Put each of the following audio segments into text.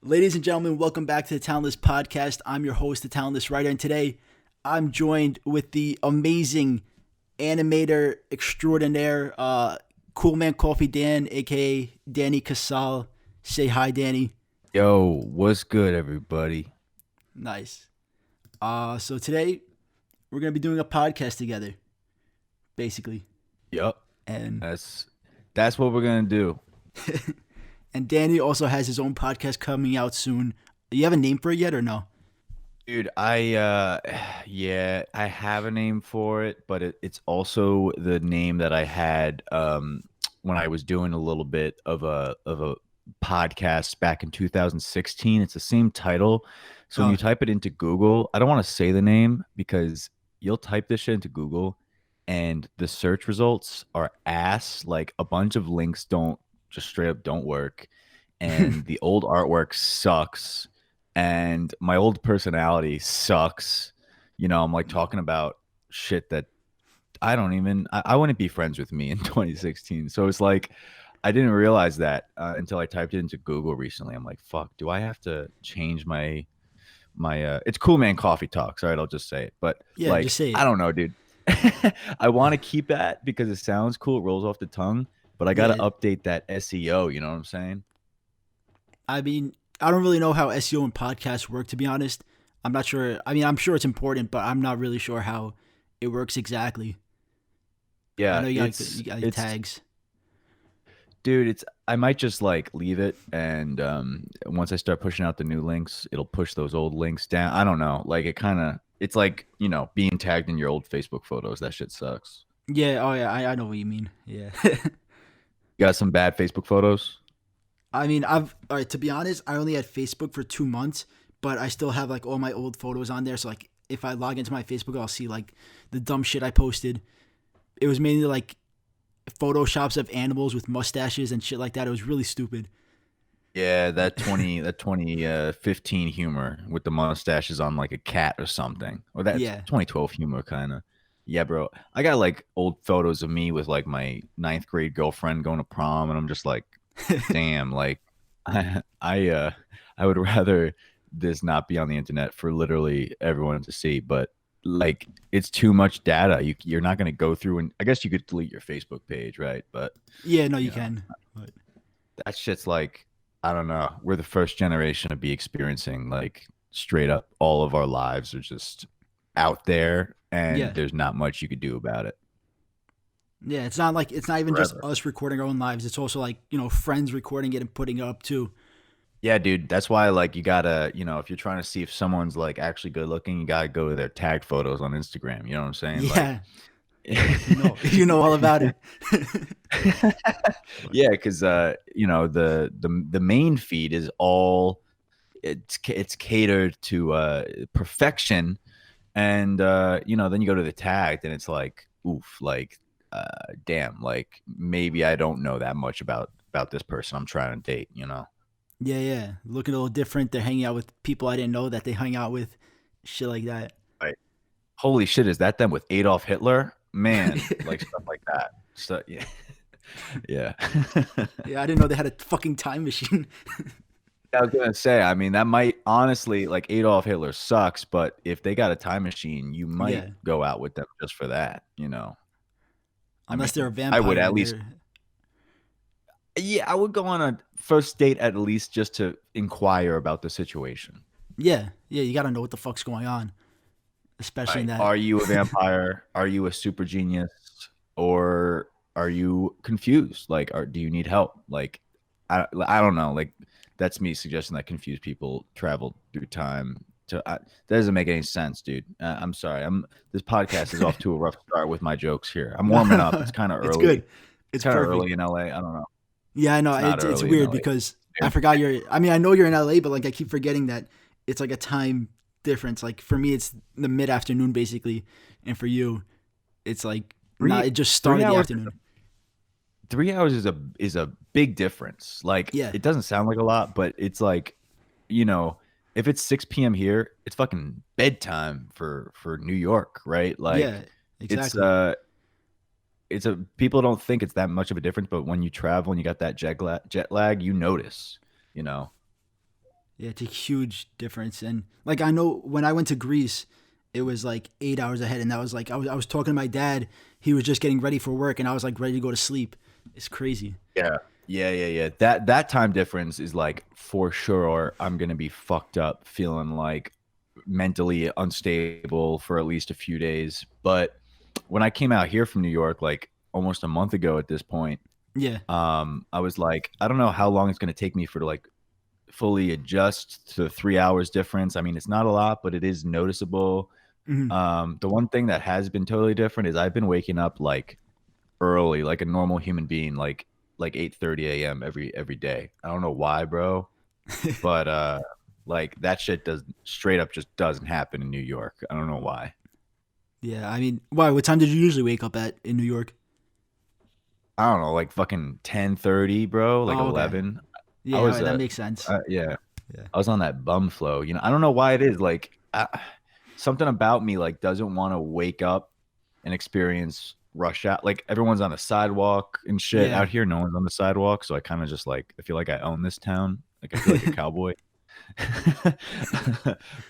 Ladies and gentlemen, welcome back to the Talentless Podcast. I'm your host, the Talentless Writer, and today I'm joined with the amazing animator extraordinaire, Coolman Coffeedan, aka Danny Casale. Say hi, Danny. Yo, what's good, everybody? Nice. So today we're gonna be doing a podcast together, basically, Yup, and that's what we're gonna do, and Danny also has his own podcast coming out soon. Do you have a name for it yet, or no? dude. Yeah, I have a name for it, but it's also the name that I had when I was doing a little bit of a podcast back in 2016. It's the same title, so when Oh, you type it into Google, I don't want to say the name because you'll type this shit into Google, and the search results are ass. Like a bunch of links don't just straight up don't work, and the old artwork sucks, and my old personality sucks. I'm like talking about shit that I wouldn't be friends with me in 2016. So it's like I didn't realize that until I typed it into Google recently. I'm like, fuck, do I have to change my it's Cool Man Coffee Talks. All right, I'll just say it. But yeah, like, just say I it. don't know, dude. I want to keep that because it sounds cool, it rolls off the tongue, but I got to Yeah, update that SEO, you know what I'm saying? I mean, I don't really know how SEO and podcasts work, to be honest. I'm not sure. I mean, I'm sure it's important, but I'm not really sure how it works exactly. I Yeah, know it's you got like it's tags. dude, it's I might just like leave it, and once I start pushing out the new links, it'll push those old links down. I don't know. Like it's like, being tagged in your old Facebook photos. That shit sucks. Yeah. Oh yeah. I know what you mean. Yeah. You got some bad Facebook photos? I mean, I've all right. To be honest, I only had Facebook for 2 months, but I still have like all my old photos on there. So like, if I log into my Facebook, I'll see like the dumb shit I posted. It was mainly like photoshops of animals with mustaches and shit like that. It was really stupid. Yeah, that 15 humor with the mustaches on like a cat or something. Or that Yeah. 2012 humor kind of. Yeah, bro. I got like old photos of me with like my ninth grade girlfriend going to prom, and I'm just like, damn, like I uh I would rather this not be on the internet for literally everyone to see, but like it's too much data. You're not gonna go through, and I guess you could delete your Facebook page, right? But Yeah. No, you you know, can. But that shit's like, I don't know. We're the first generation to be experiencing like straight up all of our lives are just out there, and yeah. there's not much you could do about it. Yeah, it's not like it's not even just Forever. us recording our own lives. It's also like friends recording it and putting it up too. Yeah, dude. That's why, like, you gotta, if you're trying to see if someone's like actually good looking, you gotta go to their tagged photos on Instagram. You know what I'm saying? Like, Yeah, you know all about it. But, yeah, because the main feed is all it's catered to perfection, and then you go to the tagged, and it's like, oof, like, damn, like maybe I don't know that much about this person I'm trying to date. yeah, yeah, looking a little different. They're hanging out with people I didn't know that they hang out with, shit like that. Right. Holy shit, is that them with Adolf Hitler? Man, like stuff like that. So yeah, yeah. Yeah, I didn't know they had a fucking time machine. I was gonna say, I mean, that might honestly, like, Adolf Hitler sucks, but if they got a time machine, you might Yeah, go out with them just for that. I unless they're a mean, I would vampire at and least, they're yeah, I would go on a first date at least just to inquire about the situation. yeah, yeah. You got to know what the fuck's going on, especially in Right. that. Are you a vampire? Are you a super genius? Or are you confused? Like, do you need help? Like, I don't know. Like, that's me suggesting that confused people travel through time. That doesn't make any sense, dude. I'm sorry. This podcast is off to a rough start with my jokes here. I'm No, warming up. It's kind of it's early. good. It's It's kind of perfect. early in LA. I don't know. Yeah, I know. It's not It's early in weird LA. because I forgot you're. I mean, I know you're in LA, but like I keep forgetting that it's like a time difference. Like for me, it's the mid afternoon basically, and for you, it's like not. Three It just three started the hours. afternoon. 3 hours is a big difference. Like, Yeah, it doesn't sound like a lot, but it's like, you know, if it's 6 p.m. here, it's fucking bedtime for New York, right? yeah, Like, it's exactly. uh it's a people don't think it's that much of a difference, but when you travel and you got that jet lag, you notice, you know. Yeah, it's a huge difference. And like I know when I went to Greece, it was like 8 hours ahead, and that was like I was talking to my dad. He was just getting ready for work, and I was like ready to go to sleep. It's crazy. Yeah. Yeah. That time difference is like for sure I'm gonna be fucked up, feeling like mentally unstable for at least a few days. But when I came out here from New York, like almost a month ago at this point, Yeah. I was like, I don't know how long it's gonna take me for to like fully adjust to the 3 hours difference. I mean, it's not a lot, but it is noticeable. Hmm. The one thing that has been totally different is I've been waking up like early, like a normal human being, like 8:30 a.m. every day. I don't know why, bro, but like that shit does straight up just doesn't happen in New York. I don't know why. Yeah. I mean, why? What time did you usually wake up at in New York? I don't know, like fucking 10:30, bro, like Oh, okay. 11. I Yeah, all was right, that makes sense. yeah, Yeah. I was on that bum flow. You know, I don't know why it is. Like something about me like doesn't want to wake up and experience rush out. Like everyone's on the sidewalk and shit. Yeah. Out here, no one's on the sidewalk, so I kind of just like I feel like I own this town. Like I feel like a cowboy.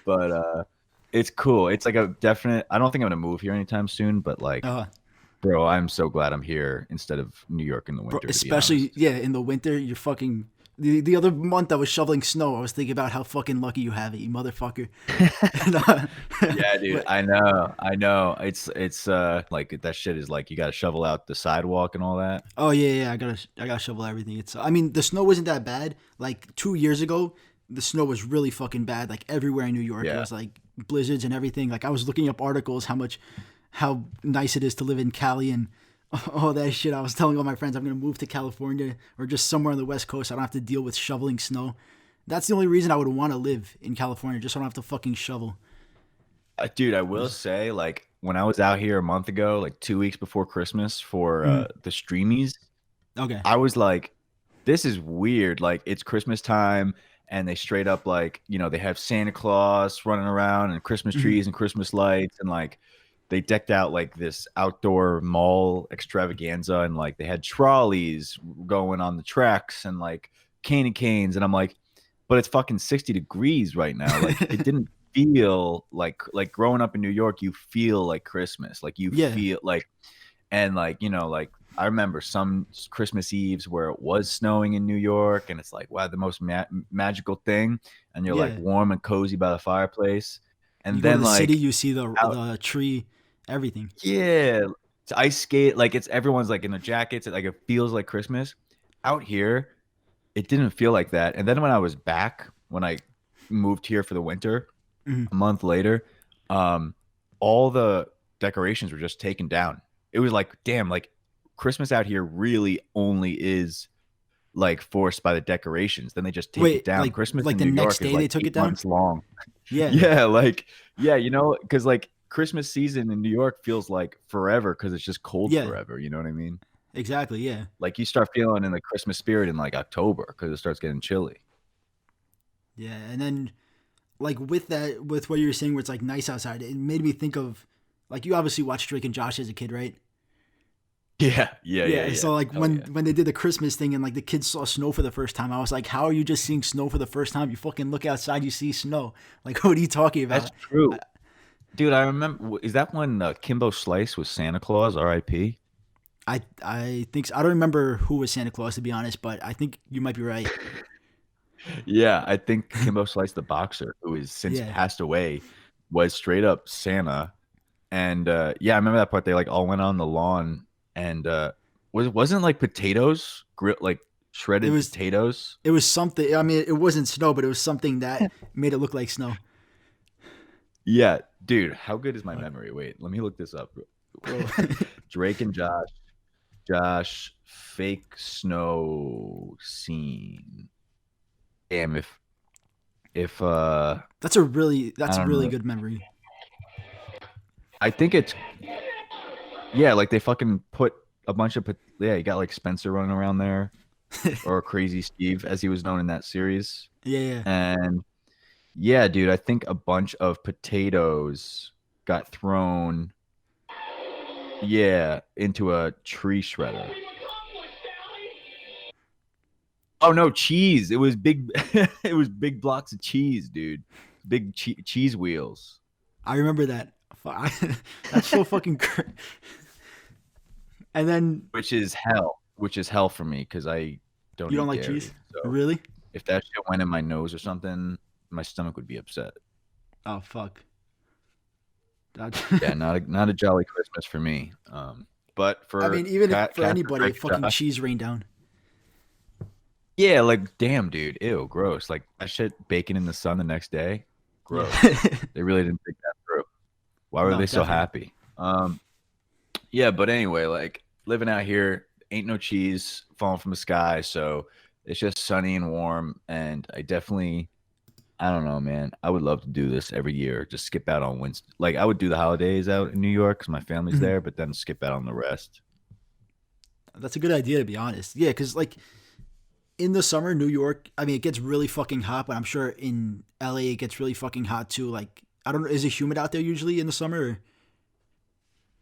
But it's cool. It's like a definite. I don't think I'm gonna move here anytime soon. But like, uh, bro, I'm so glad I'm here instead of New York in the Bro, winter. To be especially honest. yeah, in the winter, you're fucking. The other month I was shoveling snow. I was thinking about how fucking lucky you have it, you motherfucker. And, Yeah, dude. but I know. I know. It's like that shit is like you got to shovel out the sidewalk and all that. oh yeah, yeah, I gotta shovel everything. It's I mean the snow wasn't that bad. Like 2 years ago, the snow was really fucking bad. Like everywhere in New York, it Yeah. was like blizzards and everything. Like I was looking up articles how nice it is to live in Cali and all that shit. I was telling all my friends I'm gonna move to California or just somewhere on the West Coast. I don't have to deal with shoveling snow. That's the only reason I would want to live in California, just so I don't have to fucking shovel. Dude, I It will was, say, like, when I was out here a month ago, like 2 weeks before Christmas for mm, the streamies, okay. I was like, this is weird. Like, it's Christmas time, and they straight up, like, you know, they have Santa Claus running around and Christmas Hmm. trees and Christmas lights, and like, they decked out like this outdoor mall extravaganza, and like, they had trolleys going on the tracks and like candy canes. And I'm like, but it's fucking 60 degrees right now. Like it didn't feel like growing up in New York, you feel like Christmas. Like you Yeah, feel like and like, you know, like I remember some Christmas Eves where it was snowing in New York and it's like, wow, the most magical thing. And you're like yeah. warm and cozy by the fireplace. You And go to then the city, like you see the out, the tree, everything. yeah, to ice skate, like it's everyone's like in their jackets. Like it feels like Christmas. Out here, it didn't feel like that. And then when I was back, when I moved here for the winter, Hmm. a month later, um, all the decorations were just taken down. It was like, damn, like Christmas out here really only is like forced by the decorations. Then they just take it Wait, down. like Christmas like in the New next York is day they like took it eight down? months long. Yeah, Yeah, like yeah, you know, because like Christmas season in New York feels like forever because it's just cold yeah, forever. You know what I mean? exactly. Yeah, Like you start feeling in the Christmas spirit in like October because it starts getting chilly. yeah. And then like with that, with what you were saying, where it's like nice outside, it made me think of like you obviously watched Drake and Josh as a kid, right? Yeah. Yeah. So like Hell when yeah. when they did the Christmas thing and like the kids saw snow for the first time, I was like, how are you just seeing snow for the first time? You fucking look outside, you see snow. Like what are you talking That's about? true. Dude, I remember. Is that when Kimbo Slice was Santa Claus? R.I.P. I think so. I don't remember who was Santa Claus to be honest, but I think you might be right. Yeah, I think Kimbo Slice, the boxer, who has since Yeah. passed away, was straight up Santa. And yeah, I remember that part. They like all went on the lawn, and wasn't like potatoes, like It shredded was potatoes. it was something. I mean, it wasn't snow, but it was something that made it look like snow. Yeah, dude, how good is my memory? Wait, let me look this up. Bro. Drake and Josh, fake snow scene. Damn, if That's I a don't really know. good memory. I think it's yeah, like they fucking put a bunch of yeah, you got like Spencer running around there or Crazy Steve as he was known in that series. Yeah, yeah. And yeah, dude, I think a bunch of potatoes got thrown yeah, into a tree shredder. Oh no, cheese. It was big. It was big blocks of cheese, dude. Big cheese wheels. I remember that. That's so fucking. And then Which is hell. Which is hell for me because I don't you don't eat like cheese, dairy. So really? if that shit went in my nose or something, my stomach would be upset. Oh fuck. That, Yeah, not a jolly Christmas for me. But I for mean, even if, Cat for Catherine, anybody, Drake, if and fucking Josh, cheese rained down. yeah, like damn, dude, ew, gross. Like that shit, bacon in the sun the next day, Yeah. gross. They really didn't think that through. Why were No, they so definitely. happy? Yeah, but anyway, like living out here, ain't no cheese falling from the sky, so it's just sunny and warm. And I don't know, man. I would love to do this every year. Just skip out on Wednesday. Like I would do the holidays out in New York because my family's Mhm. there, but then skip out on the rest. That's a good idea, to be honest. Yeah, because like in the summer, New York, I mean, it gets really fucking hot, but I'm sure in LA it gets really fucking hot too. Like, I don't know, is it humid out there usually in the summer? Or?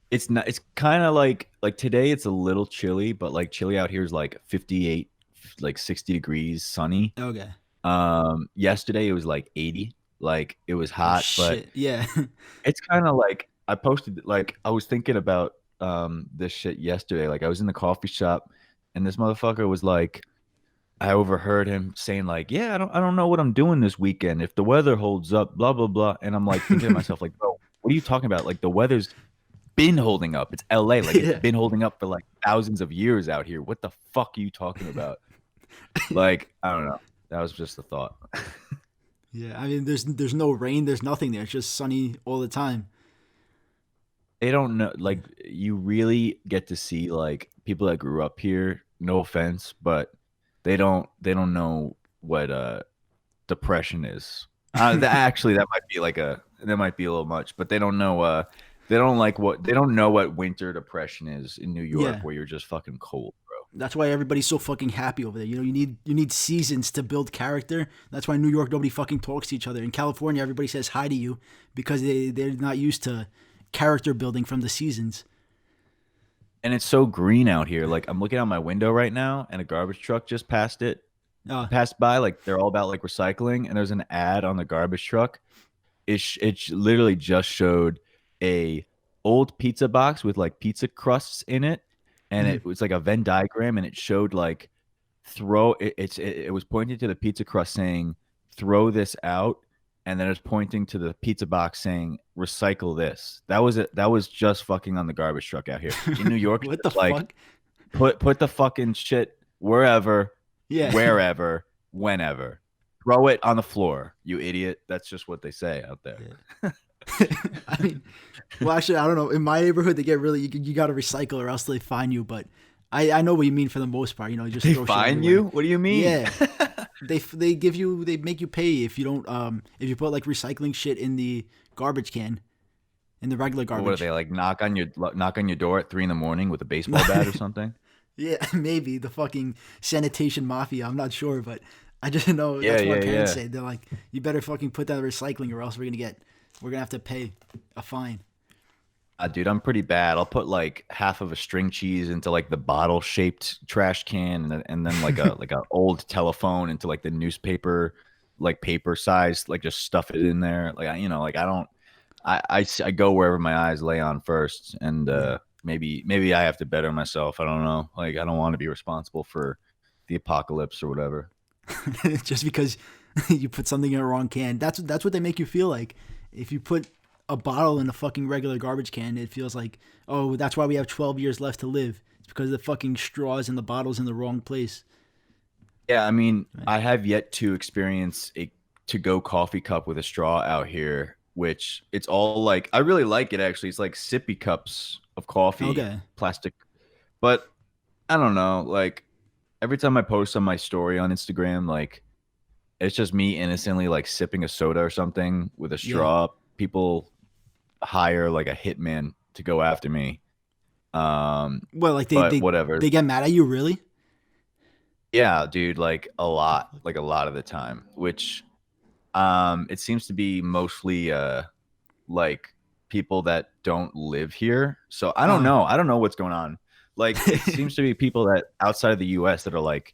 It's not. It's kind of like today. It's a little chilly, but like chilly out here is like 58, like 60 degrees, sunny. Okay. Yesterday it was like 80. Like it was Oh hot, but shit. Yeah. it's kind of like I posted. Like I was thinking about this shit yesterday. Like I was in the coffee shop, and this motherfucker was like, I overheard him saying like, "Yeah, I don't know what I'm doing this weekend if the weather holds up, blah blah blah." And I'm like thinking to myself like, "Bro, what are you talking about? Like the weather's been holding up. It's LA. Like it's Yeah. been holding up for like thousands of years out here. What the fuck are you talking about?" Like, I don't know. That was just a thought. Yeah. I mean, there's no rain. There's nothing there. It's just sunny all the time. They don't know, like you really get to see like people that grew up here, no offense, but they don't know what depression is. Actually that might be a little much, but they don't know what winter depression is in New York Yeah. where you're just fucking cold, bro. That's why everybody's so fucking happy over there. You know, you need seasons to build character. That's why in New York nobody fucking talks to each other. In California, everybody says hi to you because they're not used to character building from the seasons. And it's so green out here. Like I'm looking out my window right now, and a garbage truck just Uh, passed by. Like they're all about like recycling, and there's an ad on the garbage truck. It literally just showed a old pizza box with like pizza crusts in it, and mhm. it was like a Venn diagram, and it showed like throw it. It was pointing to the pizza crust saying throw this out, and then it's pointing to the pizza box saying recycle this. That was it. That was just fucking on the garbage truck out here in New York. It's What the just like fuck? put the fucking shit wherever, Yeah. wherever, whenever. Throw it on the floor, you idiot. That's just what they say out there. Yeah. I mean, well, actually, I don't know. In my neighborhood, they get really you got to recycle or else they fine you. But I know what you mean for the most part. You know, you just They throw shit fine everywhere. you? What do you mean? Yeah, they make you pay if you don't if you put like recycling shit in the garbage can in the regular What are garbage. they like? Knock on your door at 3 in the morning with a baseball bat or something? Yeah, maybe the fucking sanitation mafia. I'm not sure, but I just know Yeah, that's what my yeah, parents yeah. say. They're like, you better fucking put that in recycling or else we're gonna have to pay a fine. Dude, I'm pretty bad. I'll put like half of a string cheese into like the bottle shaped trash can, and then like a old telephone into like the newspaper, like paper size, like just stuff it in there. Like like I don't. I go wherever my eyes lay on first, and Yeah. maybe I have to better myself. I don't know. Like I don't want to be responsible for the apocalypse or whatever. Just because you put something in a wrong can. That's what they make you feel like. If you put a bottle in a fucking regular garbage can, it feels like, oh, that's why we have 12 years left to live. It's because the fucking straws and the bottles in the wrong place. Yeah, I mean, Right. I have yet to experience a to go coffee cup with a straw out here, which it's all like I really like it actually. It's like sippy cups of coffee, Okay. plastic. But I don't know, like every time I post on my story on Instagram, like it's just me innocently like sipping a soda or something with a Yeah. straw. People hire like a hitman to go after me. Um, Well, like but whatever. they get mad at you, really? Yeah, dude, like a lot of the time, which it seems to be mostly like people that don't live here. So I don't Uh, know. I don't know what's going on. Like it seems to be people that outside of the US that are like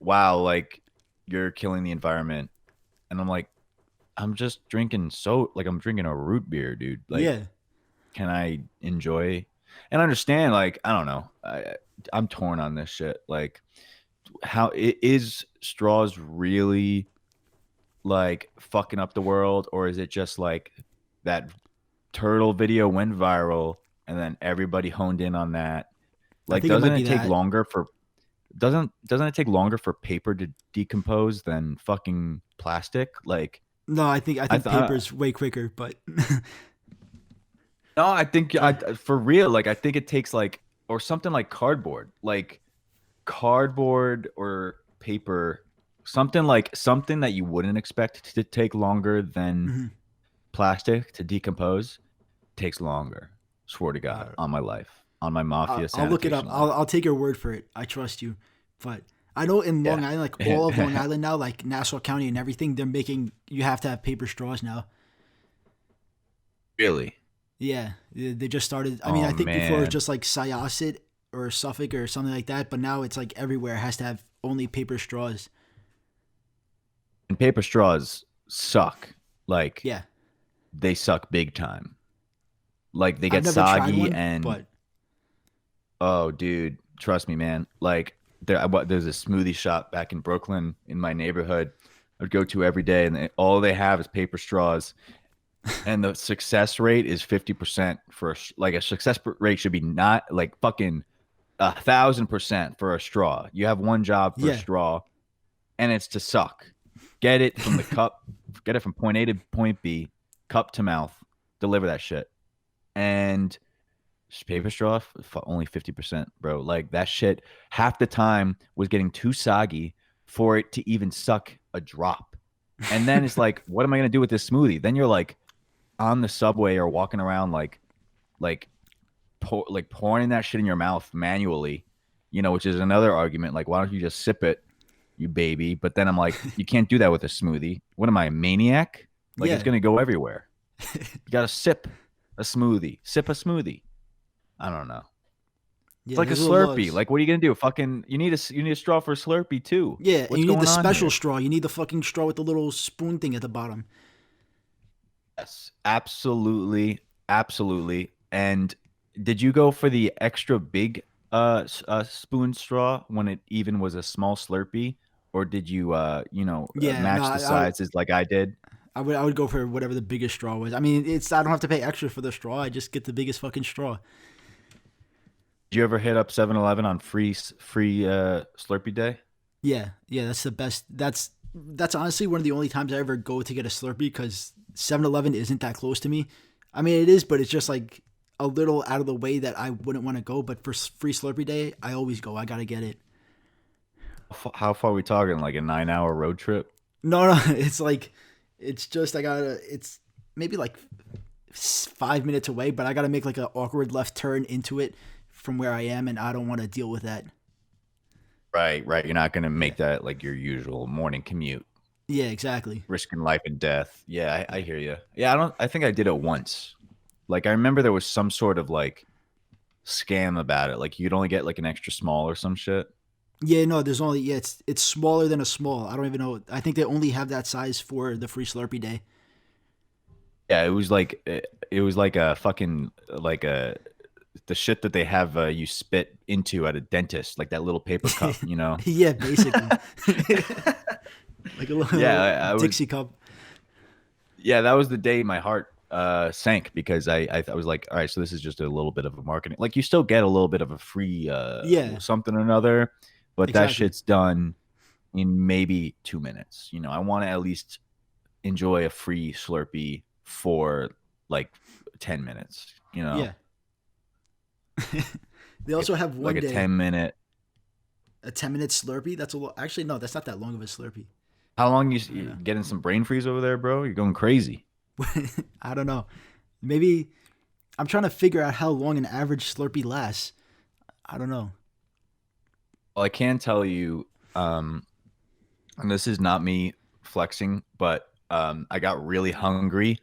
wow, like you're killing the environment. And I'm like, I'm just drinking I'm drinking a root beer, dude. Like, Yeah, can I enjoy and understand? Like, I don't know. I'm torn on this shit. Like, how it is straws really like fucking up the world, or is it just like that turtle video went viral and then everybody honed in on that? I Like, think it might be that. doesn't it take longer for paper to decompose than fucking plastic? Like, No, I I think thought paper's way quicker, but no, I think uh, for real, like I think it takes like or something like cardboard or paper, something that you wouldn't expect to take longer than mhm. plastic to decompose takes longer. Swear to God, uh, on my life, on my mafia I'll look it up. sanitation life. I'll take your word for it. I trust you. But I know in Long Island, like all of Long Yeah. Island now, like Nassau County and everything, they're making you have to have paper straws now. Really? Yeah, they just started. I mean, Oh I think before it was man. just like Syosset or Suffolk or something like that, but now it's like everywhere has to have only paper straws. And paper straws suck. Like Yeah, they suck big time. Like they I've get never tried soggy one, and but oh, dude, trust me, man. Like there's a smoothie shop back in Brooklyn in my neighborhood. I'd go to every day, and all they have is paper straws, and the success rate is 50% for like a success rate should be not like fucking 1,000% for a straw. You have one job for a yeah, straw, and it's to suck. Get it from the cup, get it from point A to point B, cup to mouth, deliver that shit, and paper straw only 50%, bro. Like that shit half the time was getting too soggy for it to even suck a drop. And then it's like, what am I gonna do with this smoothie? Then you're like on the subway or walking around like like pouring that shit in your mouth manually, which is another argument. Like, why don't you just sip it, you baby? But then I'm like, you can't do that with a smoothie. What am I, a maniac? Like it's yeah, gonna go everywhere. You gotta sip a smoothie. Sip a smoothie. I don't know. It's yeah. like a There's little Slurpee. laws. Like, what are you gonna do? Fucking, you need a straw for a Slurpee too. Yeah, and What's you need the going on special here? straw. You need the fucking straw with the little spoon thing at the bottom. Yes, absolutely, absolutely. And did you go for the extra big spoon straw when it even was a small Slurpee, or did you Yeah, no, match the sizes like I did? I would go for whatever the biggest straw was. I mean, it's I don't have to pay extra for the straw. I just get the biggest fucking straw. Did you ever hit up 7-Eleven on free Slurpee day? Yeah, yeah, that's the best. That's honestly one of the only times I ever go to get a Slurpee because 7-Eleven isn't that close to me. I mean, it is, but it's just like a little out of the way that I wouldn't want to go. But for free Slurpee day, I always go. I gotta get it. How far are we talking? Like a 9-hour road trip? No, no, it's like it's just I gotta. It's maybe like 5 minutes away, but I gotta make like an awkward left turn into it from where I am, and I don't want to deal with that. Right, right. You're not gonna Yeah, make that like your usual morning commute, yeah, exactly. risking life and death. Yeah, I Yeah. hear you. Yeah, I don't. I think I did it once. Like I remember there was some sort of like scam about it. Like you could only get like an extra small or some shit. Yeah, no, there's only it's smaller than a small. I don't even know. I think they only have that size for the free Slurpee day. Yeah, it was like a fucking like a the shit that they have you spit into at a dentist, like that little paper cup, you know? Yeah, basically. Like a Yeah, little I was Dixie cup. yeah, that was the day my heart sank because I was like, all right, so this is just a little bit of a marketing. Like you still get a little bit of a free Yeah, something or another, but that exactly. shit's done in maybe 2 minutes. I want to at least enjoy a free Slurpee for like 10 minutes, Yeah. They also have like one a day 10-minute. a 10-minute Slurpee. That's a lot. Actually, no, that's not that long of a Slurpee. How long I don't you know. getting some brain freeze over there, bro? You're going crazy. I don't know. Maybe I'm trying to figure out how long an average Slurpee lasts. I don't know. Well, I can tell you, and this is not me flexing, but I got really hungry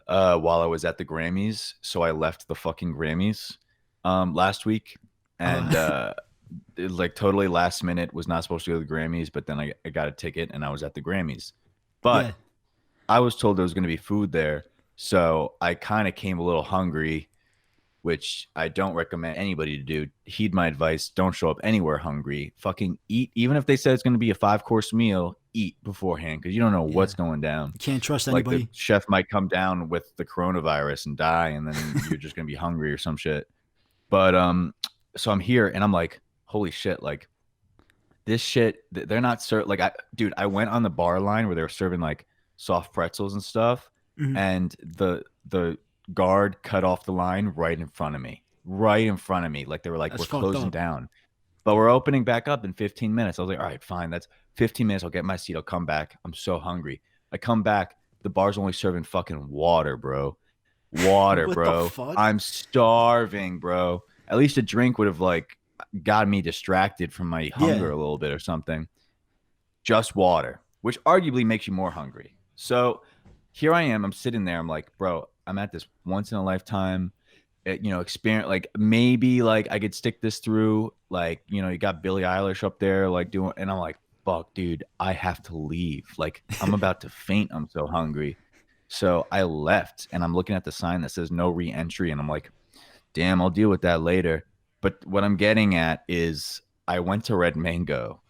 while I was at the Grammys, so I left the fucking Grammys last week, and Uh, it was like totally last minute. Was not supposed to go to the Grammys, but then I got a ticket and I was at the Grammys. Yeah. But I was told there was going to be food there, so I kind of came a little hungry, which I don't recommend anybody to do. Heed my advice. Don't show up anywhere hungry. Fucking eat. Even if they said it's going to be a 5 course meal, eat beforehand because you don't know Yeah. what's going down. You can't trust Like the anybody. chef might come down with the coronavirus and die, and then you're just going to be hungry or some shit. But so I'm here and I'm like, holy shit, like this shit, they're not like dude, I went on the bar line where they were serving like soft pretzels and stuff, Mhm. and the guard cut off the line right in front of me, like they were like, That's we're fucked closing up. down, but we're opening back up in 15 minutes. I was like, all right, fine, that's 15 minutes. I'll get my seat. I'll come back. I'm so hungry. I come back. The bar's only serving fucking water, bro. Water, What the bro. fuck? I'm starving, bro. At least a drink would have like got me distracted from my hunger Yeah. a little bit or something. Just water, which arguably makes you more hungry. So here I am. I'm sitting there. I'm like, bro, I'm at this once in a lifetime, experience. Like maybe like I could stick this through. Like, you got Billie Eilish up there, like doing, and I'm like, fuck, dude, I have to leave. Like I'm about to faint. I'm so hungry. So I left and I'm looking at the sign that says no re-entry. And I'm like, damn, I'll deal with that later. But what I'm getting at is I went to Red Mango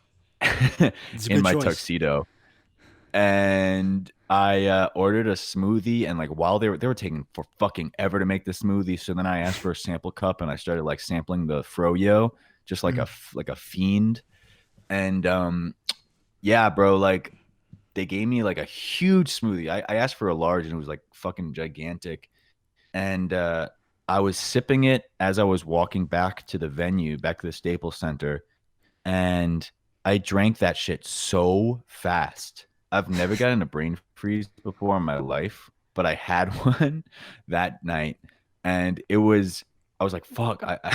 It's a in good my choice. tuxedo and I ordered a smoothie. And like while they were taking for fucking ever to make the smoothie. So then I asked for a sample cup and I started like sampling the froyo, just like Mhm. like a fiend. And yeah, bro, like they gave me like a huge smoothie. I asked for a large and it was like fucking gigantic. And I was sipping it as I was walking back to the venue, back to the Staples Center. And I drank that shit so fast. I've never gotten a brain freeze before in my life, but I had one that night. And I was like, fuck, It I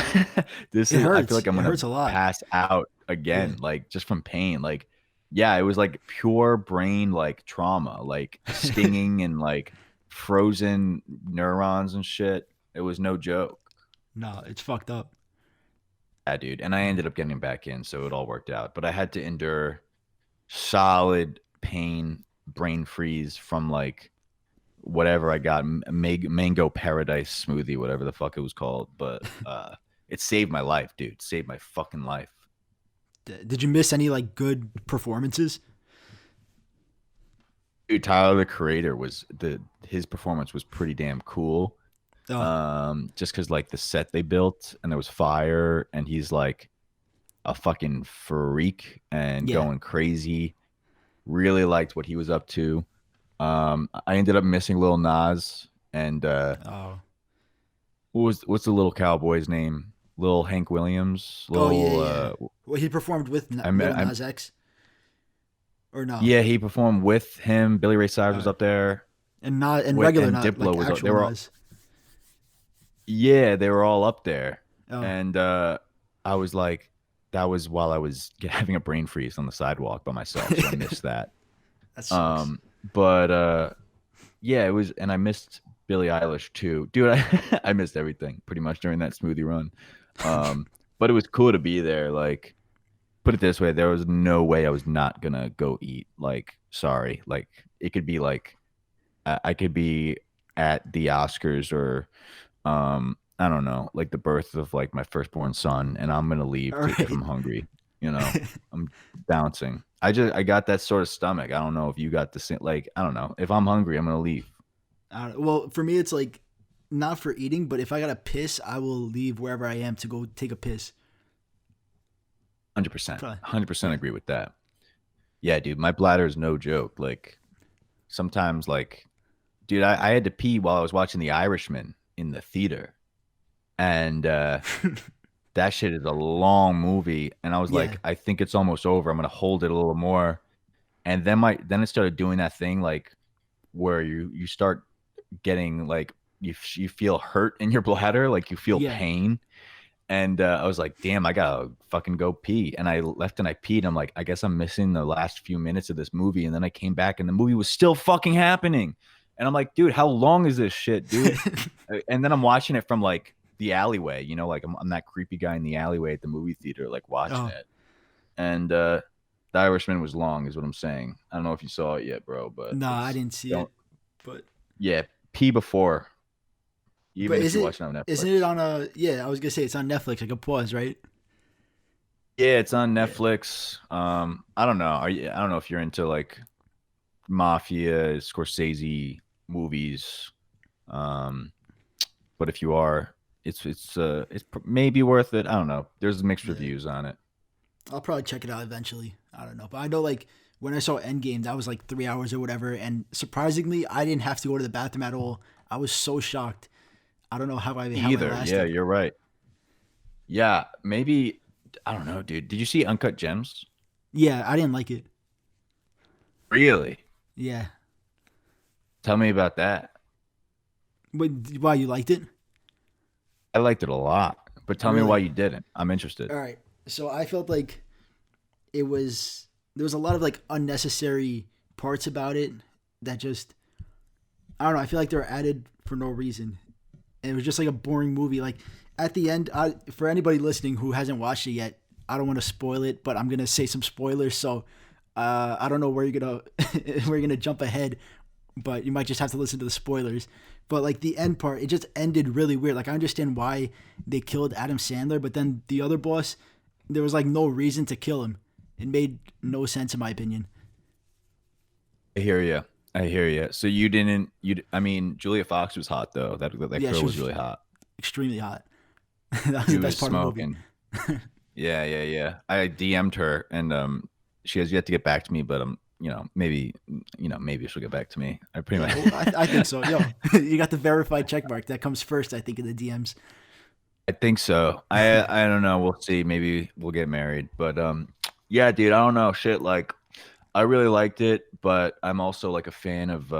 feel hurts. like I'm It gonna hurts a lot. pass out Yeah. again, like just from pain. Like, yeah, it was like pure brain like trauma, like stinging and like frozen neurons and shit. It was no joke. No, it's fucked up. Yeah, dude. And I ended up getting back in, so it all worked out. But I had to endure solid pain, brain freeze from like whatever I got, mango paradise smoothie, whatever the fuck it was called. But it saved my life, dude. Saved my fucking life. Did you miss any like good performances? Dude, Tyler the Creator was his performance was pretty damn cool. Oh, Just because like the set they built and there was fire and he's like a fucking freak and yeah. going crazy. Really liked what he was up to. I ended up missing Lil Nas and Oh. what's the little cowboy's name? Lil Hank Williams. Oh yeah, Lil yeah. Well, he performed with Lil I Nas X, or no? yeah, he performed with him. Billy Ray Cyrus All was right. up there And not and regular, and not Diplo like was up. They actual were all, Nas. yeah, they were all up there. Oh, And I was like, that was while I was having a brain freeze on the sidewalk by myself, so I missed that. that sucks. Um, but yeah, it was, and I missed Billie Eilish too, dude. I missed everything pretty much during that smoothie run. Um, but it was cool to be there. Like, put it this way, there was no way I was not gonna go eat. Like, sorry, like it could be like I could be at the Oscars or I don't know, like the birth of like my firstborn son, and I'm gonna leave All if right. I'm hungry. You know, I'm bouncing. I got that sort of stomach. I don't know if you got the same. Like I don't know if I'm hungry, I'm gonna leave. Well, for me, it's like not for eating, but if I gotta piss, I will leave wherever I am to go take a piss. 100%, Probably. 100% Yeah. agree with that. Yeah, dude, my bladder is no joke. Like sometimes, like, dude, I had to pee while I was watching The Irishman in the theater, and that shit is a long movie. And I was Yeah. like, I think it's almost over. I'm gonna hold it a little more. And then it started doing that thing like where you start getting like you feel hurt in your bladder, like you feel Yeah. pain. And I was like, damn, I gotta fucking go pee. And I left and I peed. I'm like, I guess I'm missing the last few minutes of this movie. And then I came back and the movie was still fucking happening. And I'm like, dude, how long is this shit, dude? And then I'm watching it from like the alleyway, you know, like I'm that creepy guy in the alleyway at the movie theater, like watching Oh it. And The Irishman was long, is what I'm saying. I don't know if you saw it yet, bro, but no, I it's didn't see it. don't But yeah, pee before, but even if is you're it watching on isn't it Netflix. on a yeah? I was gonna say it's on Netflix. Like a pause, right? Yeah, it's on Yeah. Netflix. I don't know. I don't know if you're into like mafia, Scorsese movies. Um, but if you are, maybe worth it. I don't know. There's mixed Yeah. reviews on it. I'll probably check it out eventually. I don't know, but I know like when I saw Endgame, that was like 3 hours or whatever, and surprisingly, I didn't have to go to the bathroom at all. I was so shocked. I don't know how I Either. Yeah, lasted. you're right. Yeah, maybe I don't know, dude. Did you see Uncut Gems? Yeah, I didn't like it. Really? Yeah, Tell me about that. but why you liked it? I liked it a lot, but tell me why Really? you didn't. I'm interested. All right. So I felt like it was there was a lot of like unnecessary parts about it that just I don't know. I feel like they were added for no reason. And it was just like a boring movie. Like at the end, for anybody listening who hasn't watched it yet, I don't want to spoil it, but I'm gonna say some spoilers. So I don't know where you're gonna where you're gonna jump ahead, but you might just have to listen to the spoilers. But like the end part, it just ended really weird. Like I understand why they killed Adam Sandler, but then the other boss, there was like no reason to kill him. It made no sense in my opinion. I hear you. I hear you. So you didn't. I mean, Julia Fox was hot though. That Yeah, girl she was was really hot. extremely hot. That was She the was best part of the movie. smoking. Yeah, yeah, yeah. I DM'd her, and she has yet to get back to me, but maybe she'll get back to me. I pretty Yeah, much. well, I think so. Yo, you got the verified check mark. That comes first, I think, in the DMs. I think so. I don't know. We'll see. Maybe we'll get married. But yeah, dude. I don't know. Shit. Like, I really liked it, but I'm also like a fan of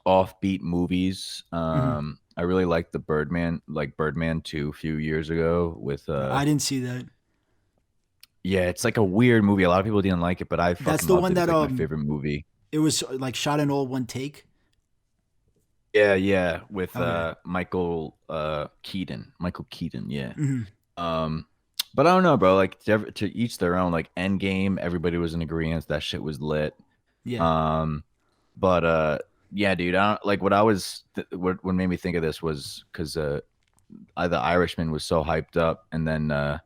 offbeat movies. Hmm. I really liked the Birdman 2 a few years ago with I didn't see that. yeah, it's like a weird movie. A lot of people didn't like it, but I That's fucking the loved one it. It's that like my favorite movie. it was like shot in all one take. Yeah, yeah, with Okay. Michael Keaton, yeah. Hmm. Um, but I don't know, bro. Like to each their own. Like Endgame, everybody was in agreement that shit was lit. Yeah. Um, but yeah, dude. I don't, like what made me think of this was because The Irishman was so hyped up, and then I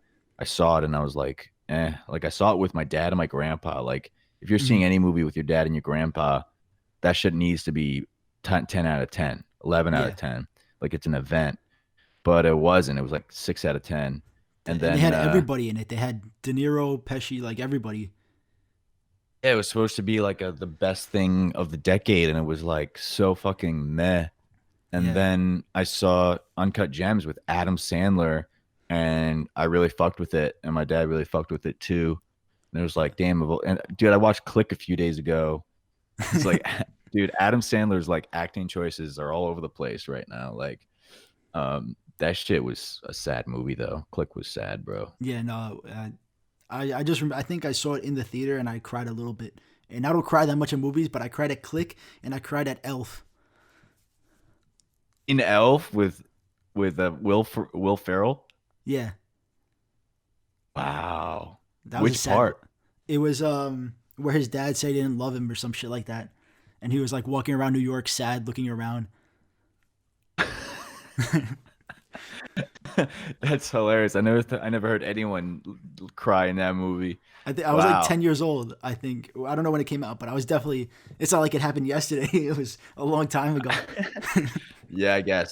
saw it and I was like, eh. Like I saw it with my dad and my grandpa. Like if you're Hmm. seeing any movie with your dad and your grandpa, that shit needs to be 10 out of 10, 11 out Yeah. of 10. Like it's an event, but it wasn't. It was like 6 out of 10. And And they then had everybody in it. They had De Niro, Pesci, like everybody. yeah, it was supposed to be like the best thing of the decade, and it was like so fucking meh. And Yeah. then I saw Uncut Gems with Adam Sandler, and I really fucked with it, and my dad really fucked with it too. And it was like, damn, and dude, I watched Click a few days ago. It's like, dude, Adam Sandler's like acting choices are all over the place right now. Like, that shit was a sad movie though. Click was sad, bro. Yeah. No. I just I think I saw it in the theater and I cried a little bit. And I don't cry that much in movies, but I cried at Click and I cried at Elf. In Elf with Will Ferrell. Yeah. Wow. That was a Which sad. part? It was where his dad said he didn't love him or some shit like that, and he was like walking around New York sad, looking around. That's hilarious. I never heard anyone cry in that movie. I was like Wow. 10 years old. I think I don't know when it came out, but I was definitely. It's not like it happened yesterday. It was a long time ago. Yeah, I guess.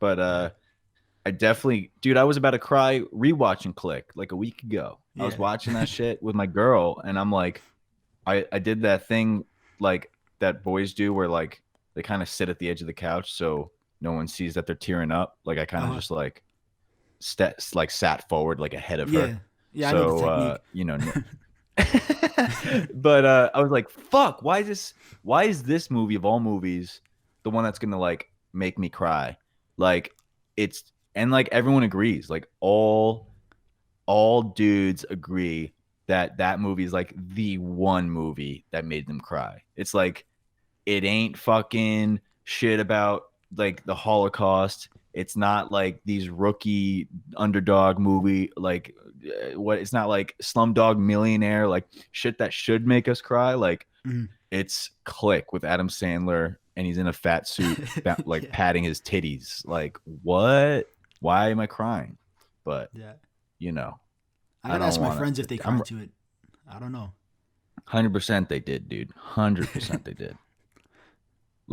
But I definitely, dude, I was about to cry rewatching Click like a week ago. I was Yeah. watching that shit with my girl, and I'm like, I did that thing like that boys do where like they kind of sit at the edge of the couch so no one sees that they're tearing up. Like I kind of Uh, just like sat forward like ahead of her. yeah. Yeah. I know the So technique. but I was like, fuck, why is this movie of all movies the one that's gonna like make me cry? Like it's and like everyone agrees, like all dudes agree that that movie is like the one movie that made them cry. It's like it ain't fucking shit about like the Holocaust. It's not like these rookie underdog movie like what it's not like Slumdog Millionaire, like shit that should make us cry. Like Mhm. it's Click with Adam Sandler and he's in a fat suit like Yeah, patting his titties. Like what? Why am I crying? But yeah. you know, I I gotta don't ask my want friends if to. they I'm cried to it. I don't know. 100% they did, dude. 100% they did.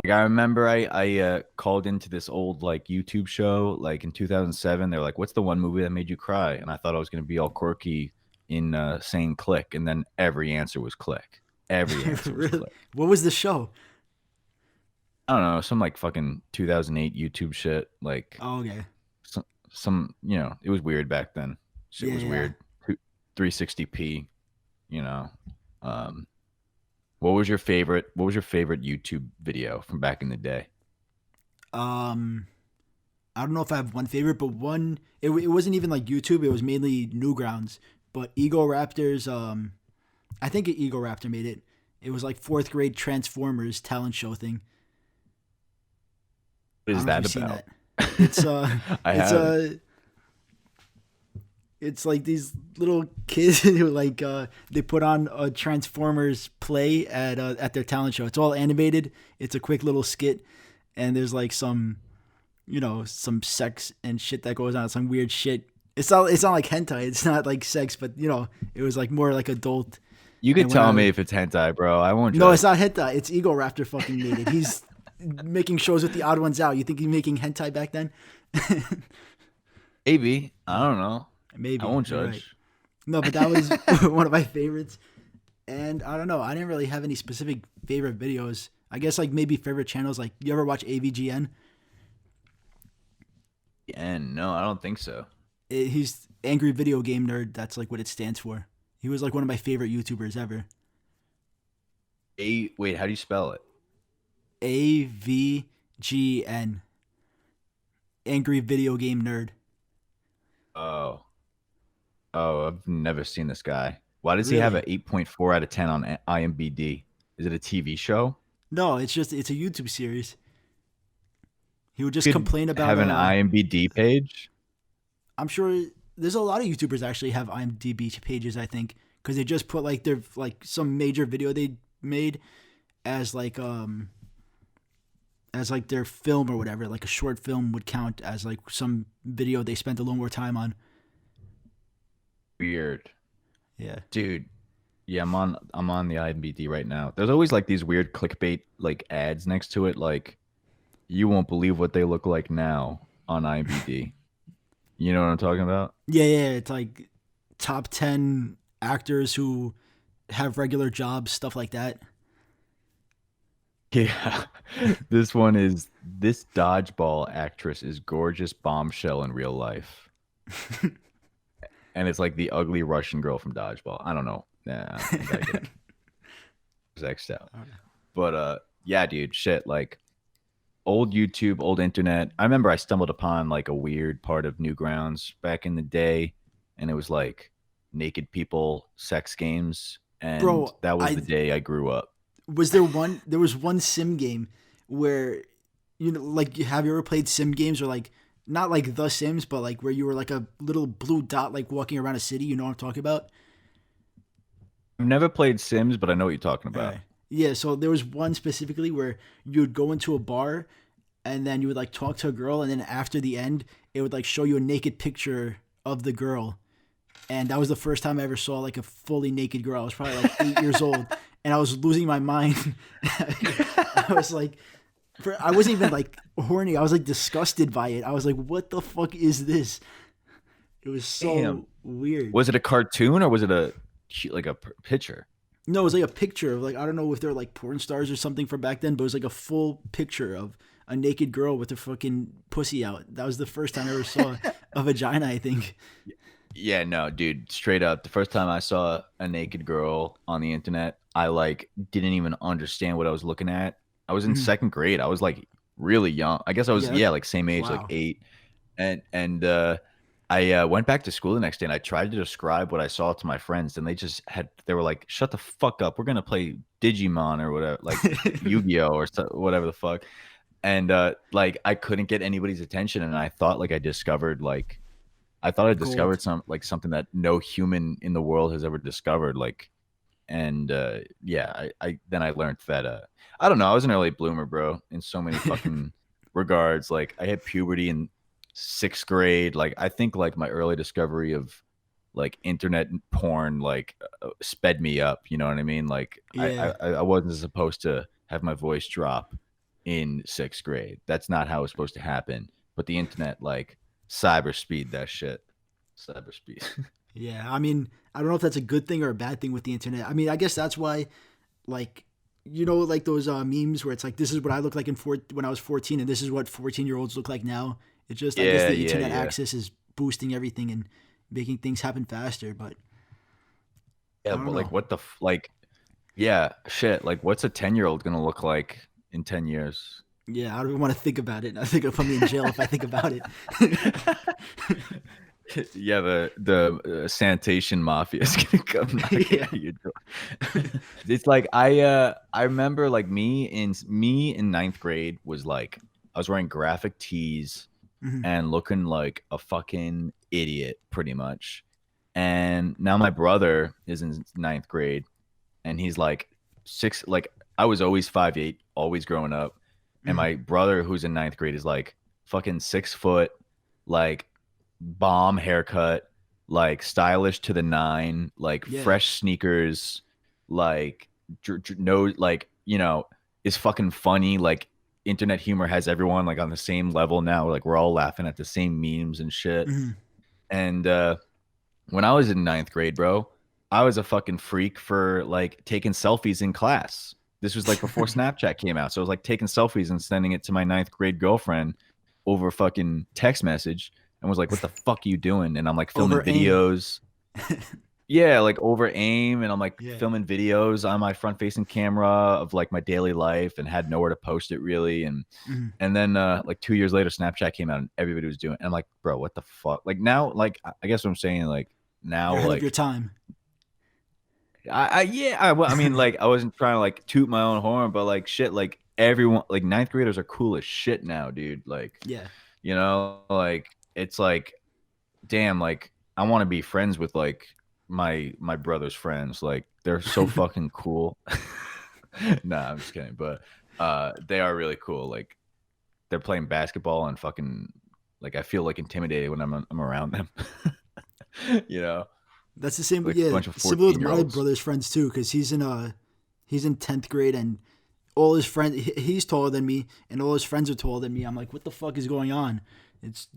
Like I remember I called into this old like YouTube show like in 2007. They're like, "What's the one movie that made you cry?" And I thought I was gonna be all quirky in saying Click, and then every answer was Click. Every answer was Really? Click. What was the show? I don't know, some like fucking 2008 YouTube shit. Like Oh, okay. some it was weird back then. Shit Yeah, was yeah. weird. 360p. You know. Um, What was your favorite YouTube video from back in the day? Um, I don't know if I have one favorite, but one it wasn't even like YouTube. It was mainly Newgrounds. But Ego Raptors. I think Ego Raptor made it. It was like fourth grade Transformers talent show thing. What I is don't know if that you've seen about? that. It's I it's haven't. it's like these little kids who like they put on a Transformers play at their talent show. It's all animated. It's a quick little skit, and there's like some some sex and shit that goes on. Some weird shit. It's not like hentai. It's not like sex, but it was like more like adult. You could And when tell I me if it's hentai, bro. I won't no, it's judge. not hentai. It's Ego Raptor fucking made it. He's making shows with the odd ones out. You think he's making hentai back then? Maybe. I don't know. I Maybe won't you're right. judge. No, but that was one of my favorites. And I don't know. I didn't really have any specific favorite videos. I guess like maybe favorite channels. Like you ever watch AVGN? And no, I don't think so. He's Angry Video Game Nerd. That's like what it stands for. He was like one of my favorite YouTubers ever. Wait, how do you spell it? AVGN. Angry Video Game Nerd. Oh. Oh, I've never seen this guy. Why does he have an Really? 8.4 out of 10 on IMDb? Is it a TV show? No, it's a YouTube series. He would just Could complain about have an IMDb page? I'm sure there's a lot of YouTubers actually have IMDb pages. I think because they just put like their like some major video they made as like their film or whatever. Like a short film would count as like some video they spent a little more time on. Weird. Yeah. Dude, yeah, I'm on the IMDb right now. There's always like these weird clickbait like ads next to it, like you won't believe what they look like now on IMDb. You know what I'm talking about? Yeah, yeah. It's like top 10 actors who have regular jobs, stuff like that. Yeah. This dodgeball actress is gorgeous bombshell in real life. And it's like the ugly Russian girl from Dodgeball. I don't know. Nah, I gotta get it X'd out. But yeah, dude, shit. Like old YouTube, old internet. I remember I stumbled upon like a weird part of Newgrounds back in the day, and it was like naked people sex games, and Bro, that was I the day I grew up. there was one sim game where like have you ever played sim games or like not like The Sims but like where you were like a little blue dot like walking around a city, you know what I'm talking about? I've never played Sims, but I know what you're talking All about. right. Yeah, so there was one specifically where you would go into a bar and then you would like talk to a girl and then after the end it would like show you a naked picture of the girl. And that was the first time I ever saw like a fully naked girl. I was probably like 8 years old and I was losing my mind. I was like I wasn't even like horny. I was like disgusted by it. I was like, what the fuck is this? It was Damn. so weird. Was it a cartoon or was it a like a picture? No, it was like a picture of like I don't know if they're like porn stars or something from back then, but it was like a full picture of a naked girl with her fucking pussy out. That was the first time I ever saw a vagina, I think. Yeah, no, dude, straight up. The first time I saw a naked girl on the internet, I like didn't even understand what I was looking at. I was in Mhm. second grade. I was like really young. I guess I was Yeah, that's like same age, like wow. 8. And I went back to school the next day and I tried to describe what I saw to my friends and they were like, "Shut the fuck up. We're going to play Digimon or whatever, like Yu-Gi-Oh or whatever the fuck." and like I couldn't get anybody's attention, and I thought like I thought I Gold. discovered something that no human in the world has ever discovered. Like, and yeah, I then I learned that I don't know, I was an early bloomer, bro, in so many fucking regards. Like I had puberty in 6th grade. Like I think like my early discovery of like internet porn like sped me up. You know what I mean? Like Yeah. I wasn't supposed to have my voice drop in 6th grade. That's not how it's supposed to happen. But the internet like cyber speed that shit. Cyber speed. Yeah. I mean, I don't know if that's a good thing or a bad thing with the internet. I mean, I guess that's why, like, like those memes where it's like, this is what I look like when I was 14, and this is what 14-year-olds look like now. It's just, I guess Yeah, the yeah, internet yeah. access is boosting everything and making things happen faster. But I Yeah, don't but like know. what the like yeah, shit. Like what's a 10-year-old gonna look like in 10 years? Yeah, I don't even want to think about it. I think I'll put me in jail if I think about it. Yeah, the sanitation mafia is gonna come knocking Yeah. at your door. It's like I remember like me in 9th grade was like I was wearing graphic tees Mhm. and looking like a fucking idiot pretty much. And now my brother is in 9th grade and he's like six. Like I was always 5'8", always growing up, and Mhm. my brother who's in 9th grade is like fucking 6 foot, like bomb haircut, like stylish to the nine, like Yeah. fresh sneakers, like no, like is fucking funny. Like internet humor has everyone like on the same level now. Like we're all laughing at the same memes and shit. Mhm. And when I was in 9th grade, bro, I was a fucking freak for like taking selfies in class. This was like before Snapchat came out. So I was like taking selfies and sending it to my 9th grade girlfriend over fucking text message and was like, what the fuck are you doing? And I'm like filming Over aim. videos. Yeah, like over aim. And I'm like Yeah. filming videos on my front facing camera of like my daily life and had nowhere to post it really. Mhm. And then like 2 years later, Snapchat came out and everybody was doing it. And I'm like, bro, what the fuck? Like now, like I guess what I'm saying, like now, You're ahead of your like time. well, I mean, like I wasn't trying to like toot my own horn, but like shit, like everyone, like 9th graders are cool as shit now, dude. Like, Yeah. like it's like, damn, like I want to be friends with like my brother's friends. Like they're so fucking cool. Nah, I'm just kidding, but they are really cool. Like they're playing basketball and fucking like I feel like intimidated when I'm around them. you know, That's the same. like a Yeah, bunch of similar with 14 year my olds. brother's friends too, because he's in 10th grade, and all his friends he's taller than me, and all his friends are taller than me. I'm like, what the fuck is going on? It's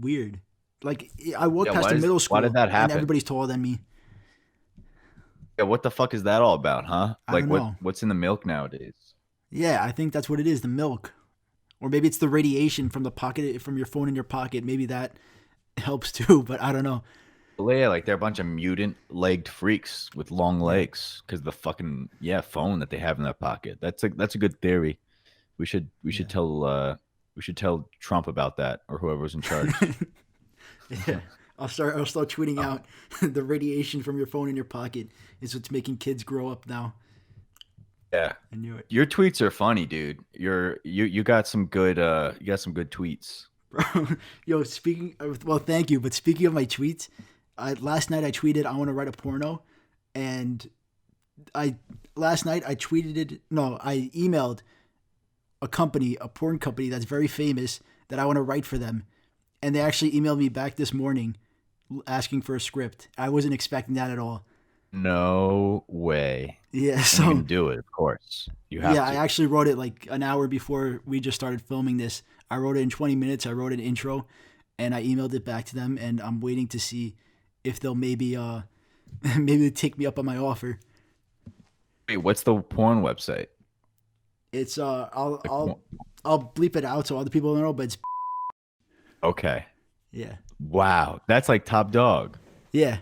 weird. Like I walk Yeah, past a middle why did school, that and happen? everybody's taller than me. Yeah, what the fuck is that all about, huh? I Like don't know. what's in the milk nowadays? Yeah, I think that's what it is. The milk, or maybe it's the radiation from the pocket from your phone in your pocket. Maybe that helps too, but I don't know. Well, yeah, like they're a bunch of mutant legged freaks with long Yeah. legs because the fucking phone that they have in their pocket. That's a good theory. We should we should Yeah. tell uh we should tell Trump about that or whoever's in charge. Yeah. I'll start tweeting Oh, out the radiation from your phone in your pocket is what's making kids grow up now. yeah. I knew it. Your tweets are funny, dude. You got some good tweets. Bro, yo, speaking of, well, thank you, but speaking of my tweets, last night I tweeted I want to write a porno, and I last night I tweeted it. No, I emailed a porn company that's very famous that I want to write for them, and they actually emailed me back this morning asking for a script. I wasn't expecting that at all. No way. Yeah, And you're so gonna do it, of course. You have yeah, I to. actually wrote it like an hour before we just started filming this. I wrote it in 20 minutes. I wrote an intro, and I emailed it back to them, and I'm waiting to see if they'll maybe maybe take me up on my offer. Wait, what's the porn website? It's Like, I'll bleep it out so other people don't know, but it's okay. yeah. Wow, that's like top dog. Yeah.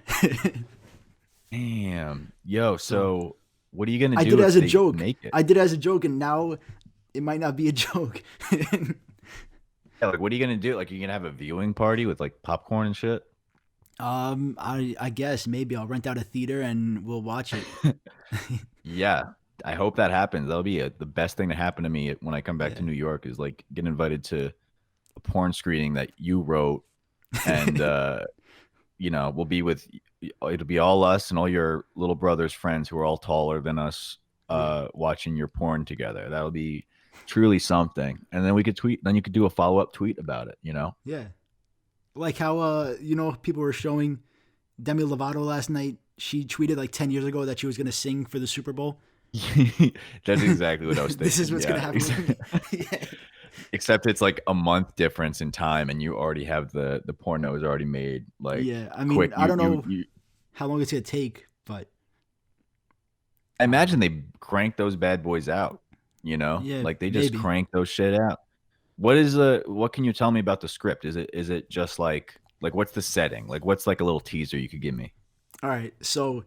Damn. Yo, So so what are you gonna I did do it if as a they joke. make it? I did it as a joke, and now it might not be a joke. Yeah, like what are you gonna do? Like you gonna have a viewing party with like popcorn and shit? I guess maybe I'll rent out a theater and we'll watch it. Yeah. I hope that happens. That'll be the best thing to happen to me when I come back Yeah. to New York is like get invited to a porn screening that you wrote, and we'll be with it'll be all us and all your little brother's friends who are all taller than us, Yeah. watching your porn together. That'll be truly something. And then we could tweet. Then you could do a follow up tweet about it. Yeah. Like how people were showing Demi Lovato last night. She tweeted like 10 years ago that she was going to sing for the Super Bowl. That's exactly what I was thinking. This is what's going to happen with me. Yeah. Except it's like a month difference in time, and you already have the porno is already made. Like, Yeah. I mean, quick. I don't know how long it's going to take, but I imagine they crank those bad boys out. Yeah, like they just maybe. crank those shit out. What can you tell me about the script? Is it just like what's the setting? Like what's like a little teaser you could give me? All right. So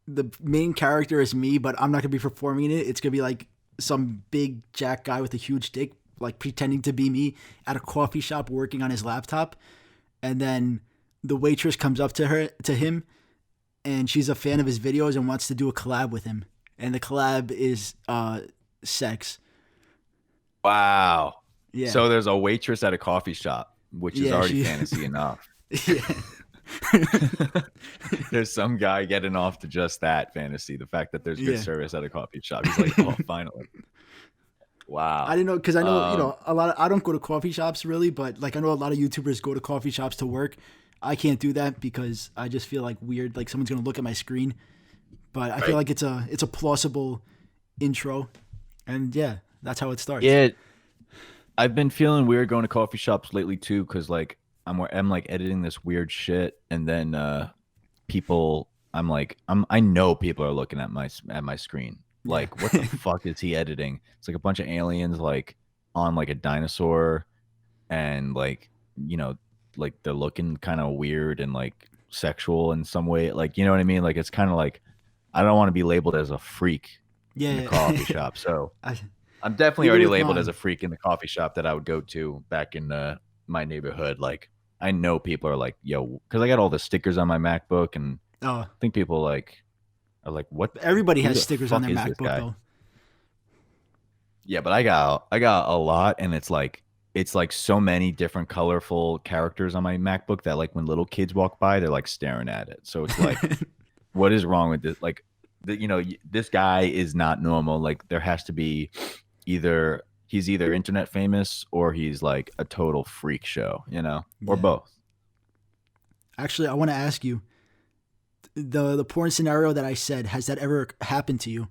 the main character is me, but I'm not going to be performing it. It's going to be like some big jack guy with a huge dick, like pretending to be me at a coffee shop working on his laptop. And then the waitress comes up to him, and she's a fan of his videos and wants to do a collab with him. And the collab is sex. Wow. Yeah. So there's a waitress at a coffee shop, which is already fantasy enough. Yeah. There's some guy getting off to just that fantasy. The fact that there's good service at a coffee shop. He's like, oh, finally. Wow. I didn't know, because I know, I don't go to coffee shops really, but like I know a lot of YouTubers go to coffee shops to work. I can't do that because I just feel like weird, like someone's going to look at my screen. But I feel like it's a plausible intro. And yeah, that's how it starts. Yeah. I've been feeling weird going to coffee shops lately too, because like I'm like editing this weird shit, and then I know people are looking at my screen. Like, what the fuck is he editing? It's like a bunch of aliens like on like a dinosaur, and like like they're looking kind of weird and like sexual in some way. Like, you know what I mean? Like it's kind of like I don't want to be labeled as a freak in the coffee shop. So I'm definitely already labeled as a freak in the coffee shop that I would go to back in my neighborhood. Like I know people are like, yo, because I got all the stickers on my MacBook, and I think people are like, what? Everybody has stickers on their MacBook though. Yeah, but I got a lot, and it's like so many different colorful characters on my MacBook that like when little kids walk by, they're like staring at it. So it's like, what is wrong with this? Like, this guy is not normal. Like there has to be he's either internet famous or he's like a total freak show, or both. Actually, I want to ask you, the porn scenario that I said, has that ever happened to you?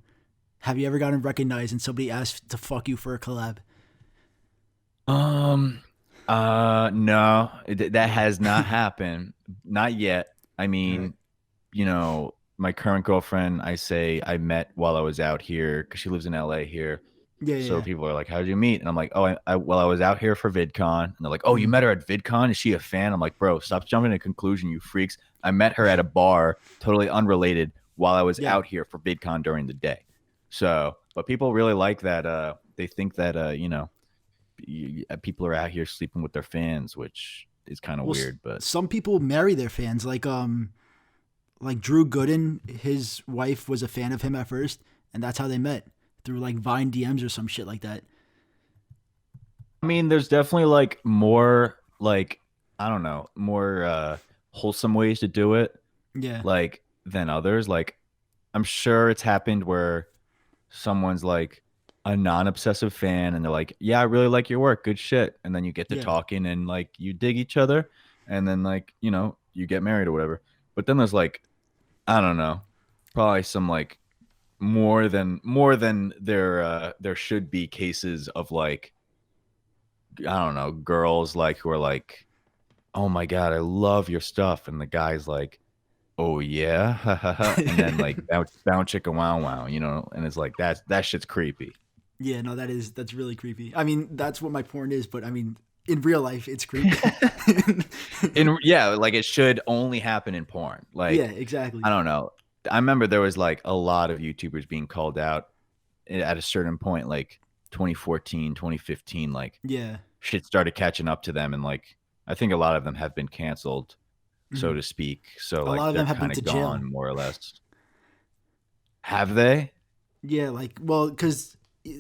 Have you ever gotten recognized and somebody asked to fuck you for a collab? No, that has not happened. Not yet. I mean, my current girlfriend, I met while I was out here because she lives in LA here. So people are like, how'd you meet? And I'm like, oh, I was out here for VidCon. And they're like, oh, you met her at VidCon? Is she a fan? I'm like, bro, stop jumping to a conclusion, you freaks. I met her at a bar, totally unrelated, while I was out here for VidCon during the day. So, but people really like that. They think that, people are out here sleeping with their fans, which is kind of weird. But some people marry their fans. Like Drew Gooden, his wife was a fan of him at first, and that's how they met, through like Vine DMs or some shit like that. I mean, there's definitely like more like, I don't know, more wholesome ways to do it. Yeah. Like than others. Like I'm sure it's happened where someone's like a non-obsessive fan and they're like, yeah, I really like your work. Good shit. And then you get to talking and like you dig each other, and then like, you get married or whatever. But then there's like, I don't know, probably some like more than there should be cases of like, I don't know, girls like who are like, oh my God, I love your stuff. And the guy's like, oh yeah. And then like bounce chicka wow wow, and it's like that shit's creepy. Yeah, no, that's really creepy. I mean, that's what my porn is, but I mean, in real life, it's creepy. Like it should only happen in porn. Like, yeah, exactly. I don't know. I remember there was like a lot of YouTubers being called out at a certain point, like 2014, 2015, like shit started catching up to them. And like, I think a lot of them have been canceled, so to speak. So like, a lot of them have been to jail, more or less. Have they? Yeah, like, well, because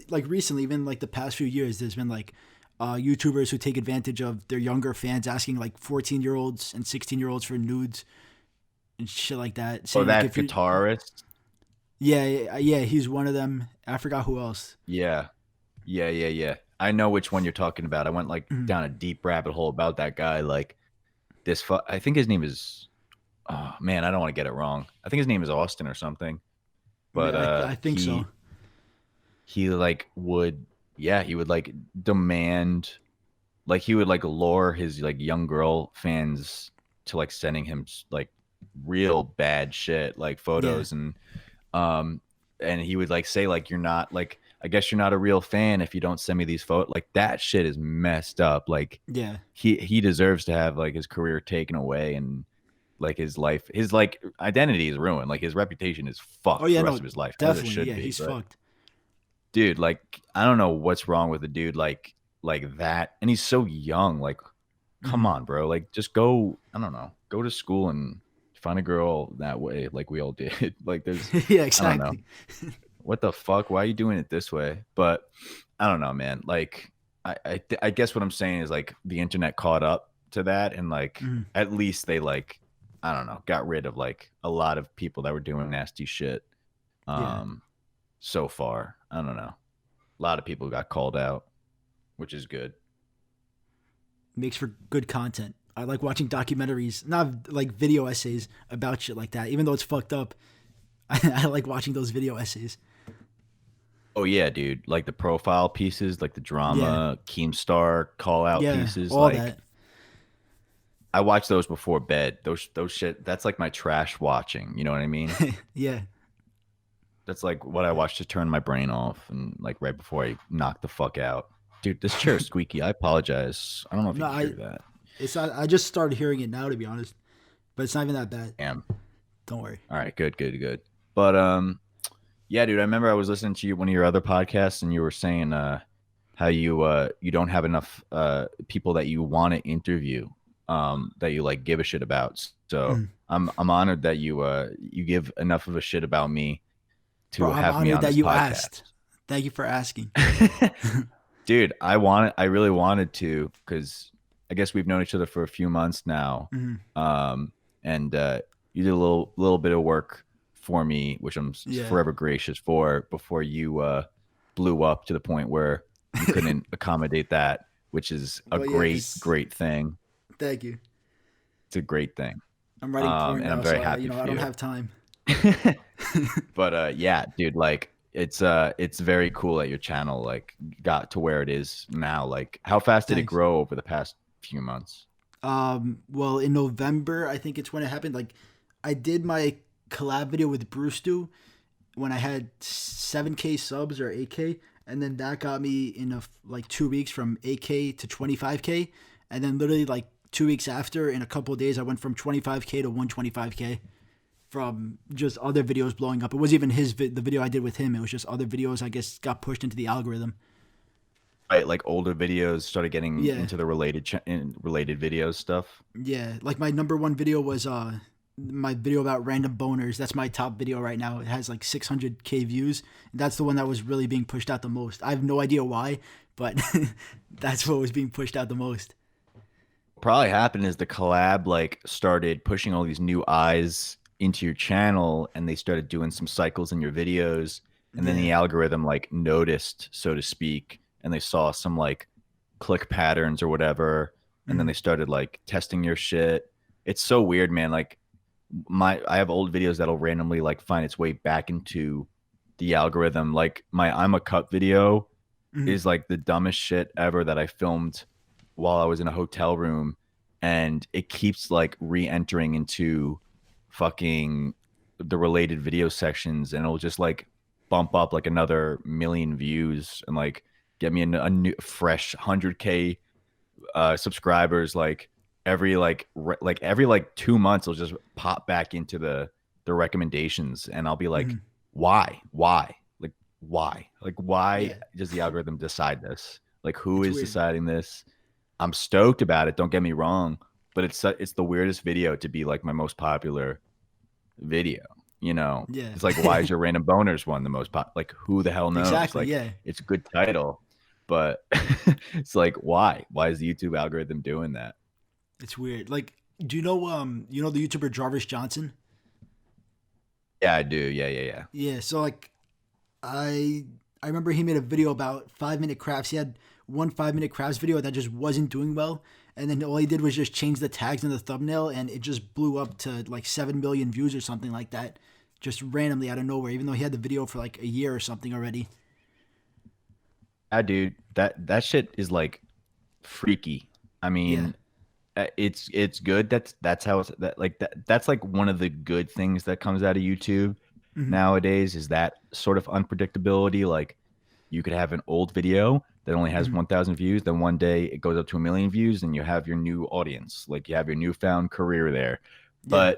like recently, even like the past few years, there's been like YouTubers who take advantage of their younger fans, asking like 14-year-olds and 16-year-olds for nudes and shit like that, Or saying like that if you, guitarist. yeah, yeah, he's one of them. I forgot who else. Yeah. Yeah. I know which one you're talking about. I went like Mhm. down a deep rabbit hole about that guy. Like I think his name is, oh man, I don't want to get it wrong. I think his name is Austin or something. But Yeah, I think so. he like would, yeah, he would like demand, like he would like lure his like young girl fans to like sending him like real bad shit, like Yeah, photos. Um and he would like say like, you're not like, I guess you're not a real fan if you don't send me these photos. Like that shit is messed up. Like yeah. he deserves to have like his career taken away, and like his like identity is ruined. Like his reputation is Oh fucked for yeah, the rest no, of his life, as it definitely. should Yeah, be. he's But fucked. dude, like I don't know what's wrong with a dude like that, and he's so young. Like, come Hmm. on, bro. Like, just go. I don't know. Go to school and find a girl that way, like we all did. Like, there's, Yeah, I don't know exactly. what the fuck. Why are you doing it this way? But I don't know, man. Like, I guess what I'm saying is like the internet caught up to that, and like Mhm. at least they like, I don't know, got rid of like a lot of people that were doing nasty shit. Yeah, Um, so far, I don't know. A lot of people got called out, which is good. makes for good content. I like watching documentaries, not like video essays about shit like that. Even though it's fucked up, I like watching those video essays. Oh yeah, dude. Like the profile pieces, like the Yeah, drama, Keemstar call out yeah, pieces. all Like that. I watch those before bed. Those shit. That's like my trash watching. You know what I mean? Yeah, That's like what I watch to turn my brain off, and like right before I knock the fuck out. Dude, this chair is squeaky. I apologize. I don't know if you no, can hear that. it's not. I just started hearing it now, to be honest, but it's not even that bad. Damn. Don't worry. All right. Good. But yeah, dude. I remember I was listening to one of your other podcasts, and you were saying how you don't have enough people that you want to interview, that you like give a shit about. So Mm. I'm honored that you give enough of a shit about me Bro, to I'm have me honored on that this you asked. podcast. Thank you for asking. Dude, I really wanted to, because I guess we've known each other for a few months now. Mhm. Um, and you did a little bit of work for me, which I'm Yeah. forever gracious for, before you blew up to the point where you couldn't accommodate that, which is a Well, yeah, cause great thing. thank you. It's a great thing. I'm writing porn And I'm now, very so happy I for don't you. have time. But yeah, dude, like it's very cool that your channel like got to where it is now. Like how fast did it Thanks. grow over the past few months? Well, in November, I think it's when it happened. Like, I did my collab video with Bruce Do when I had 7K subs or 8K, and then that got me in like 2 weeks from 8K to 25K, and then literally like 2 weeks after, in a couple of days, I went from 25K to 125K from just other videos blowing up. It wasn't even the video I did with him. It was just other videos. I guess got pushed into the algorithm. Right, like older videos started getting Yeah, into the related videos stuff. yeah. Like my number one video was my video about random boners. That's my top video right now. It has like 600K views. That's the one that was really being pushed out the most. I have no idea why, but that's what was being pushed out the most. Probably happened is the collab like started pushing all these new eyes into your channel, and they started doing some cycles in your videos, and then Yeah. the algorithm like noticed, so to speak, and they saw some like click patterns or whatever, and then Mm. they started like testing your shit. It's so weird, man. Like I have old videos that'll randomly like find its way back into the algorithm. Like my I'm a Cut video Mm. is like the dumbest shit ever that I filmed while I was in a hotel room, and it keeps like re-entering into fucking the related video sections, and it'll just like bump up like another million views, and like get me a new fresh 100K subscribers like every like 2 months. It'll just pop back into the recommendations, and I'll be like, Mm. why Yeah. does the algorithm decide this? Like, who It's is weird. deciding this? I'm stoked about it, don't get me wrong, but it's the weirdest video to be like my most popular video. Yeah. It's like, why is your random boners one the most pop? Like, who the hell knows? Exactly. Like, Yeah. it's a good title, but it's like, why? Why is the YouTube algorithm doing that? It's weird. Like, do you know the YouTuber Jarvis Johnson? Yeah, I do. Yeah, yeah, yeah. Yeah. So like, I I remember he made a video about 5 minute crafts. He had one 5 minute crafts video that just wasn't doing well, and then all he did was just change the tags in the thumbnail, and it just blew up to like 7 million views or something like that, just randomly out of nowhere. Even though he had the video for like a year or something already. Dude, that shit is like freaky. I Yeah. mean, it's good. That's how it's that's like one of the good things that comes out of YouTube Hmm. nowadays is that sort of unpredictability. Like, you could have an old video that only has Hmm. 1,000 views, then one day it goes up to 1 million views, and you have your new audience. Like, you have your newfound career there. Yeah.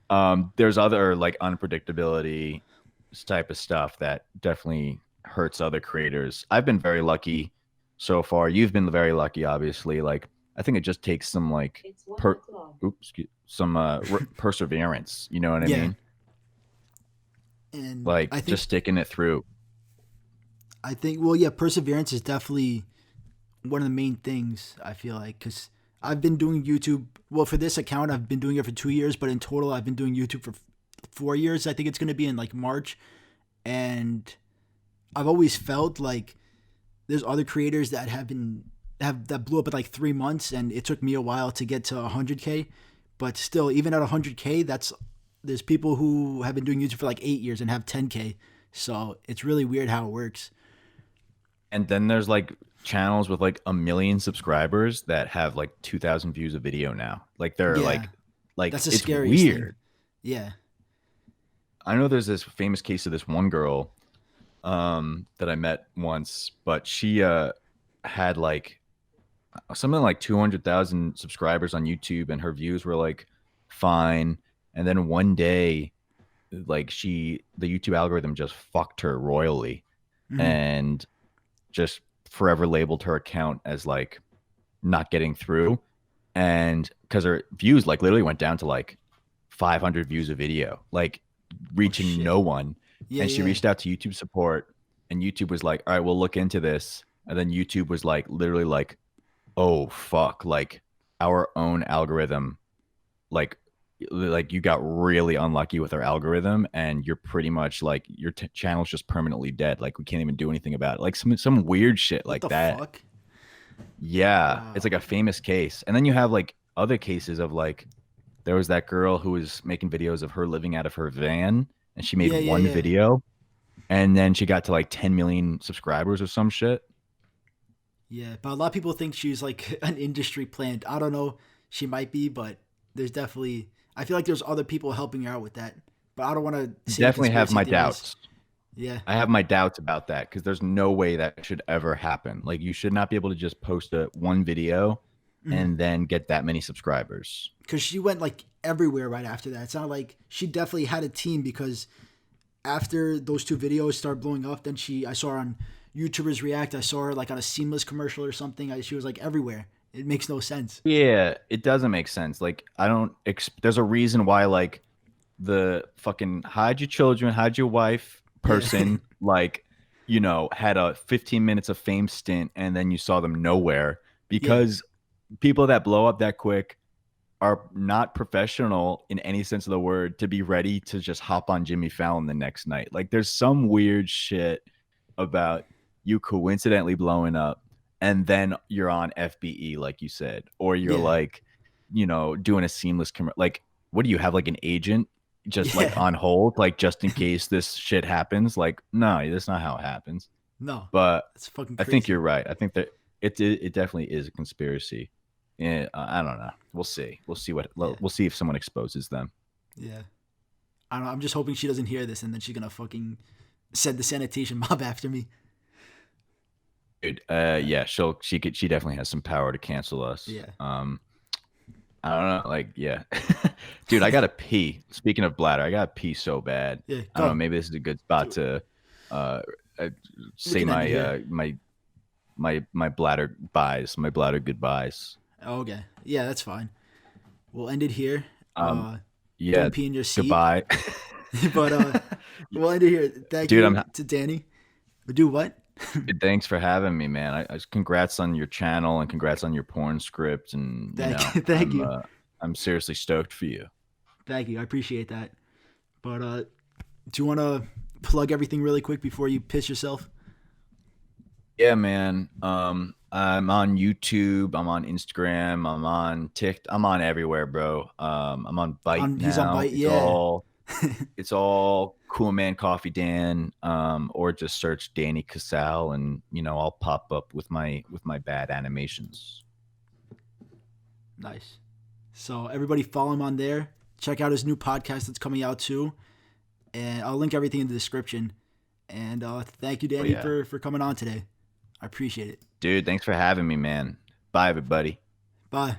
But there's other like unpredictability type of stuff that definitely hurts other creators. I've been very lucky so far. You've been very lucky, obviously. Like, I think it just takes some like per some perseverance. You know what I Yeah. mean? And Like, just sticking it through. well, yeah, perseverance is definitely one of the main things I feel like, because I've been doing YouTube. Well, for this account, I've been doing it for 2 years, but in total, I've been doing YouTube for 4 years. I think it's going to be in like March, and I've always felt like there's other creators that have that blew up in like 3 months, and it took me a while to get to 100K. But still, even at 100K, there's people who have been doing YouTube for like 8 years and have 10K. So it's really weird how it works. And then there's like channels with like 1 million subscribers that have like 2,000 views a video now. Like, they're Yeah, like that's the it's scariest thing. weird. Yeah. I know there's this famous case of this one girl that I met once, but she had like something like 200,000 subscribers on YouTube, and her views were like fine. And then one day, like, the YouTube algorithm just fucked her royally, Hmm. and just forever labeled her account as like not getting through. And because her views like literally went down to like 500 views a video, like Oh reaching shit. no one. Yeah, And she yeah, reached out to YouTube support, and YouTube was like, all right, we'll look into this. And then YouTube was like, literally like, oh fuck, like, our own algorithm, like you got really unlucky with our algorithm, and you're pretty much like your channel's just permanently dead. Like, we can't even do anything about it. Like, some weird shit what like the that. fuck? Yeah, it's Wow. like a famous case. And then you have like other cases of like, there was that girl who was making videos of her living out of her van, and she made Yeah, yeah, one yeah, video, and then she got to like 10 million subscribers or some shit. yeah. But a lot of people think she's like an industry plant. I don't know. She might be, but there's definitely. I feel like there's other people helping her out with that. But I don't want to say Definitely have conspiracy my theories. doubts. Yeah. I have my doubts about that, because there's no way that should ever happen. Like, you should not be able to just post one video Mm-hmm. and then get that many subscribers. Because she went like everywhere right after that. It's not like she definitely had a team, because after those two videos started blowing up, then I saw her on YouTubers React. I saw her like on a Seamless commercial or something. She was like everywhere. It makes no sense. Yeah, it doesn't make sense. Like, I don't. There's a reason why like the fucking hide your children, hide your wife Yeah. person, like, had a 15 minutes of fame stint, and then you saw them nowhere, Yeah. because people that blow up that quick are not professional in any sense of the word to be ready to just hop on Jimmy Fallon the next night. Like, there's some weird shit about you coincidentally blowing up, and then you're on FBE, like you said, or you're Yeah. like, doing a seamless like, what do you have, like an agent just like Yeah. on hold, like, just in case this shit happens? Like, no, that's not how it happens. No. But It's fucking I think you're crazy. right. I think that it definitely is a conspiracy. Yeah, I don't know. We'll see. Yeah. We'll see if someone exposes them. Yeah. I don't know. I'm just hoping she doesn't hear this, and then she's gonna fucking send the sanitation mob after me. Dude, yeah, she definitely has some power to cancel us. Yeah. I don't know, like, yeah. Dude, I gotta pee. Speaking of bladder, I gotta pee so bad. Yeah. I don't know, Go. maybe this is a good spot Do it. to uh, uh We say can end it my here. my bladder buys, my bladder goodbyes. Okay. Yeah, that's fine. We'll end it here. Um, Don't yeah, pee in your seat. goodbye. But we'll end it here. Thank Dude, you to Danny. Do what? dude, thanks for having me, man. Congrats on your channel and congrats on your porn script. And Thank you. Thank you. I'm seriously stoked for you. Thank you. I appreciate that. But do you want to plug everything really quick before you piss yourself? Yeah, man. I'm on YouTube. I'm on Instagram. I'm on TikTok. I'm on everywhere, bro. I'm on Bite He's on now. Bite. Yeah. It's all Coolman Coffeedan. Or just search Danny Casale, and I'll pop up with my bad animations. Nice. So everybody follow him on there. Check out his new podcast that's coming out too. And I'll link everything in the description. And thank you, Danny, for coming on today. I appreciate it. Dude, thanks for having me, man. Bye, everybody. Bye.